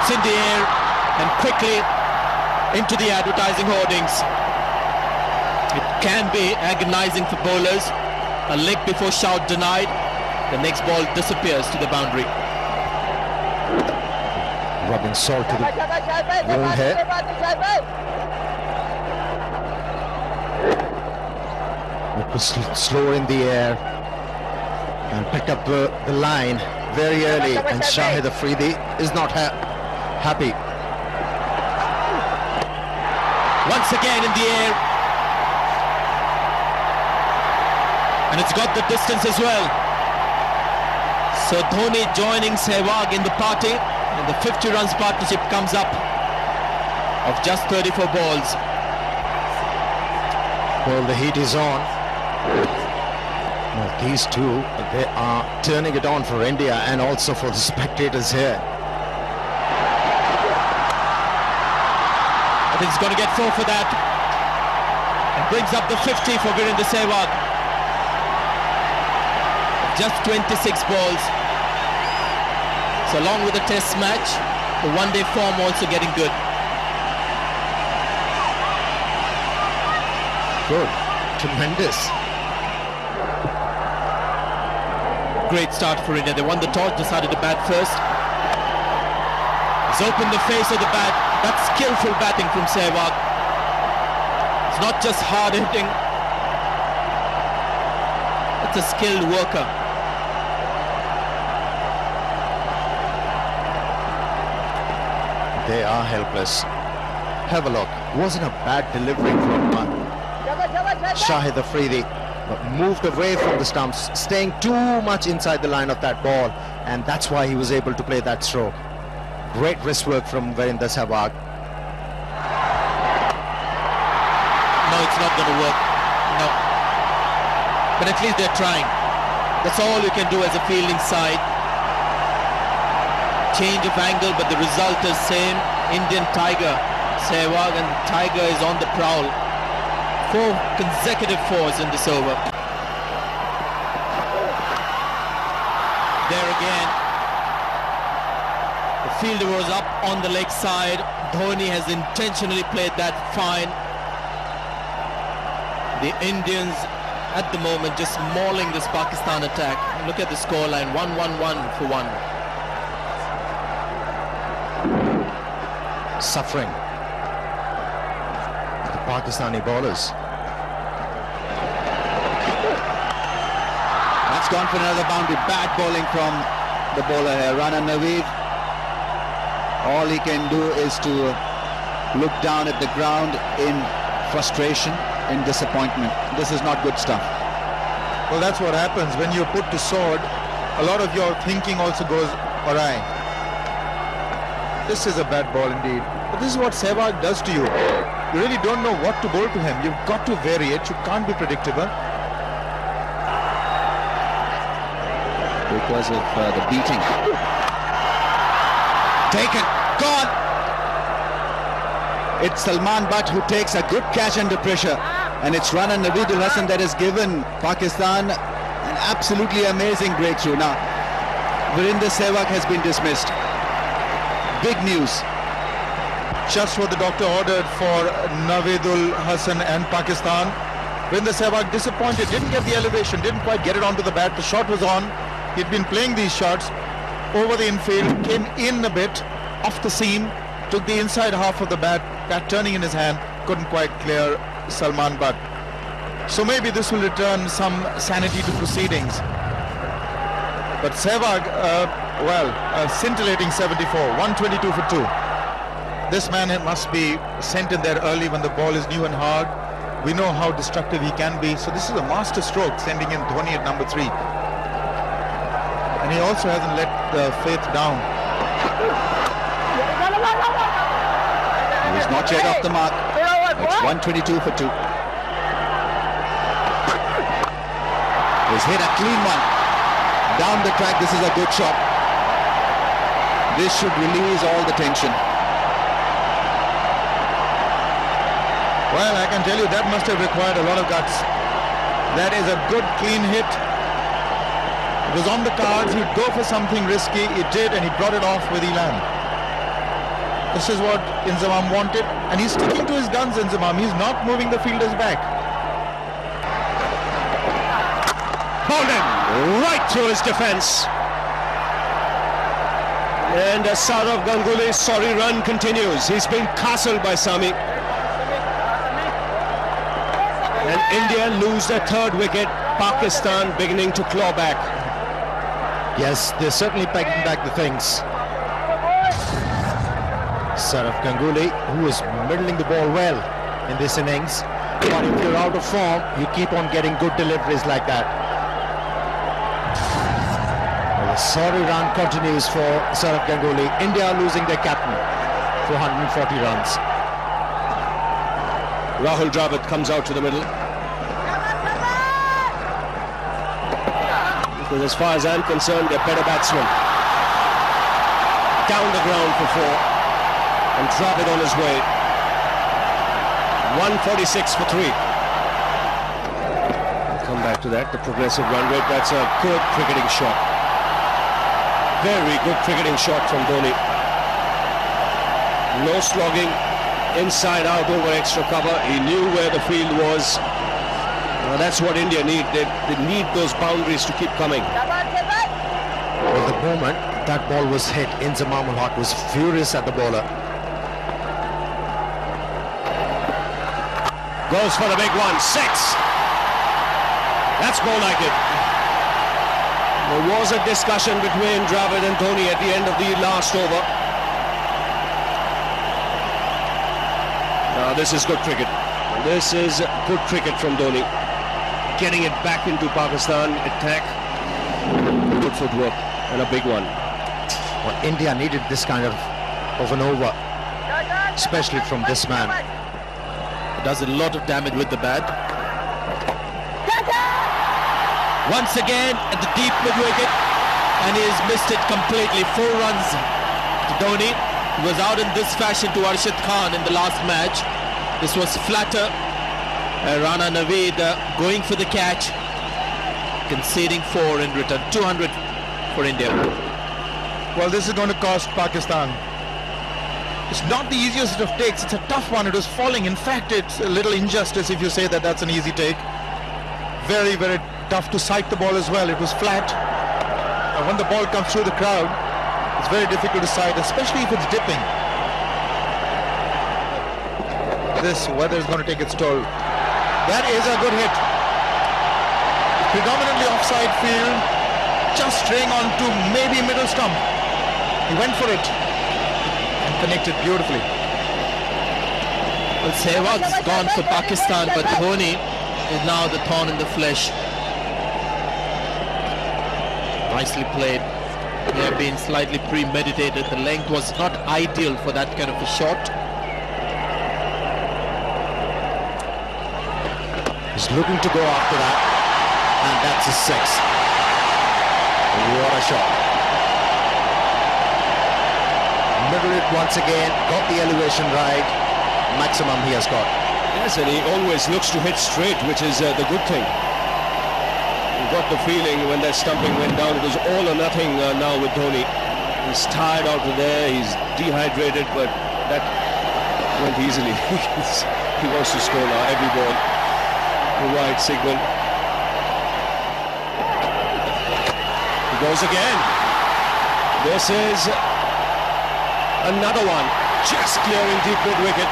It's in the air and quickly into the advertising hoardings. It can be agonizing for bowlers. A leg before shout denied. The next ball disappears to the boundary. Rubbing salt to the wound here. It was slow in the air and picked up the line very early, and Shahid Afridi is not happy. Once again in the air, and it's got the distance as well. So Dhoni joining Sehwag in the party, and the 50 runs partnership comes up of just 34 balls. Well, the heat is on. Well, these two, they are turning it on for India and also for the spectators here. I think he's going to get 4 for that. And brings up the 50 for Virendra Sehwag. Just 26 balls. So along with the test match, the one-day form also getting good. Good. Tremendous. Great start for India. They won the toss, decided to bat first. He's opened the face of the bat. That's skillful batting from Sehwag. It's not just hard hitting. It's a skilled worker. They are helpless. Have a look. Wasn't a bad delivery from Shahid Afridi, but moved away from the stumps, staying too much inside the line of that ball, and that's why he was able to play that stroke. Great wrist work from Virendra Sehwag. No, it's not going to work. No. But at least they're trying. That's all you can do as a fielding side. Change of angle, but the result is same. Indian Tiger, Sehwag, and Tiger is on the prowl. 4 consecutive 4s in this over. There again. The fielder was up on the leg side. Dhoni has intentionally played that fine. The Indians at the moment just mauling this Pakistan attack. Look at the scoreline, 1-1-1 for 1. Suffering. The Pakistani bowlers. That's gone for another boundary. Bad bowling from the bowler here. Rana Naveed. All he can do is to look down at the ground in frustration, in disappointment. This is not good stuff. Well, that's what happens when you're put to sword. A lot of your thinking also goes awry. This is a bad ball indeed. But this is what Sehwag does to you. You really don't know what to bowl to him. You've got to vary it. You can't be predictable. Because of the beating. Taken. Gone. It's Salman Butt who takes a good catch under pressure. And it's Rana Naveedul Hasan that has given Pakistan an absolutely amazing breakthrough. Now, Virendra Sehwag has been dismissed. Big news. Just what the doctor ordered for Naveedul Hasan and Pakistan. Virendra Sehwag disappointed, didn't get the elevation, didn't quite get it onto the bat. The shot was on. He'd been playing these shots over the infield, came in a bit, off the seam, took the inside half of the bat turning in his hand, couldn't quite clear Salman Butt. So maybe this will return some sanity to proceedings. But Sehwag, scintillating 74, 122 for 2. This man must be sent in there early when the ball is new and hard. We know how destructive he can be. So this is a master stroke, sending in Dhoni at number 3. And he also hasn't let the faith down. He's not yet off the mark. It's 122 for 2. He's hit a clean one. Down the track, this is a good shot. This should release all the tension. Well, I can tell you that must have required a lot of guts. That is a good clean hit. It was on the cards. He'd go for something risky. He did, and he brought it off with elan. This is what Inzamam wanted, and he's sticking to his guns, Inzamam. He's not moving the fielders back. Bowled him right through his defence. And Saurav Ganguly's sorry run continues. He's been castled by Sami. And India lose their third wicket. Pakistan beginning to claw back. Yes, they're certainly pegging back the things. Saurav Ganguly, who is middling the ball well in this innings. But if you're out of form, you keep on getting good deliveries like that. Well, the sorry run continues for Saurav Ganguly. India losing their captain for 140 runs. Rahul Dravid comes out to the middle. Because as far as I'm concerned, they're better batsmen. Down the ground for 4. And Dravid on his way. 146 for 3. I'll come back to that, the progressive run rate. That's a good cricketing shot. Very good cricketing shot from Dhoni. No slogging, inside out over extra cover. He knew where the field was. Well, that's what India need. They need those boundaries to keep coming. Well, the moment that ball was hit, Inzamam ul Haq was furious at the bowler. Goes for the big one, 6. That's more like it. There was a discussion between Dravid and Dhoni at the end of the last over. Now this is good cricket. This is good cricket from Dhoni. Getting it back into Pakistan attack. Good footwork and a big one. Well, India needed this kind of an over, especially from this man. Does a lot of damage with the bat. Once again at the deep mid-wicket, and he has missed it completely. 4 runs to Dhoni. He was out in this fashion to Arshad Khan in the last match. This was flatter. Rana Naveed going for the catch, conceding 4 in return. 200 for India. Well, this is going to cost Pakistan. It's not the easiest of takes. It's a tough one. It was falling. In fact, it's a little injustice if you say that that's an easy take. Very, very tough to sight the ball as well. It was flat. And when the ball comes through the crowd, it's very difficult to sight, especially if it's dipping. This weather is going to take its toll. That is a good hit. Predominantly offside field, just straying on to maybe middle stump. He went for it. Connected beautifully. Well, Sehwag's gone for Pakistan, but Dhoni is now the thorn in the flesh. Nicely played. May have been slightly premeditated. The length was not ideal for that kind of a shot. He's looking to go after that, and that's a 6. What a shot. Middle it once again, got the elevation right. Maximum he has got. Yes, and he always looks to hit straight, which is the good thing. You got the feeling when that stumping went down, it was all or nothing now with Dhoni. He's tired out of there, he's dehydrated, but that went easily. He wants to score now, every ball. The wide signal. He goes again. This is another one, just clearing deep mid-wicket.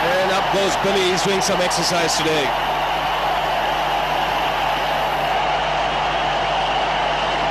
And up goes Billy, he's doing some exercise today.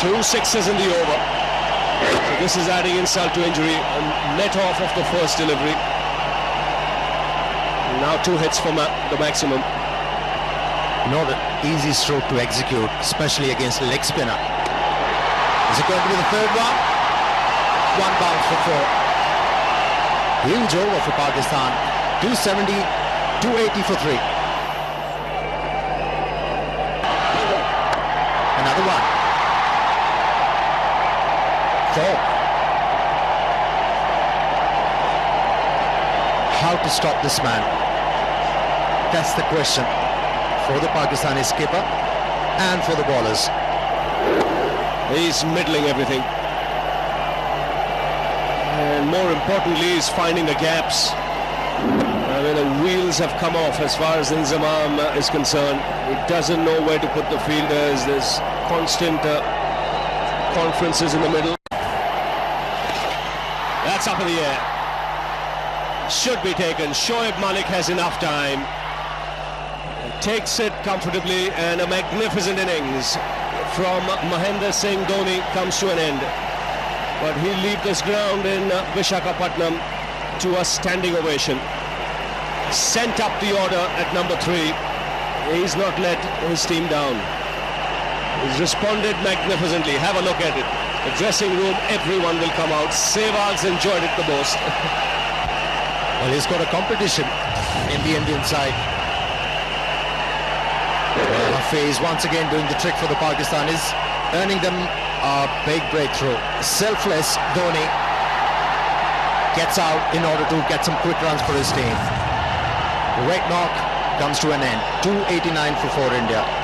Two 6s in the over. So this is adding insult to injury. A net off of the first delivery. And now 2 hits for the maximum. Not an easy stroke to execute, especially against a leg spinner. Is it going to be the third one? 1 bounce for 4. Huge over for Pakistan. 270, 280 for 3. Another one. 4. How to stop this man? That's the question for the Pakistani skipper and for the bowlers. He's middling everything. And more importantly, is finding the gaps. I mean, the wheels have come off as far as Inzamam is concerned. He doesn't know where to put the fielders. There's constant conferences in the middle. That's up in the air. Should be taken. Shoaib Malik has enough time. Takes it comfortably, and a magnificent innings from Mahendra Singh Dhoni comes to an end. But he'll leave this ground in Visakhapatnam to a standing ovation. Sent up the order at number 3. He's not let his team down. He's responded magnificently. Have a look at it. The dressing room, everyone will come out. Sehwag's enjoyed it the most. Well, he's got a competition in the Indian side. Well, Hafiz once again doing the trick for the Pakistanis, earning them a big breakthrough. Selfless Dhoni gets out in order to get some quick runs for his team. Great knock comes to an end. 289 for India.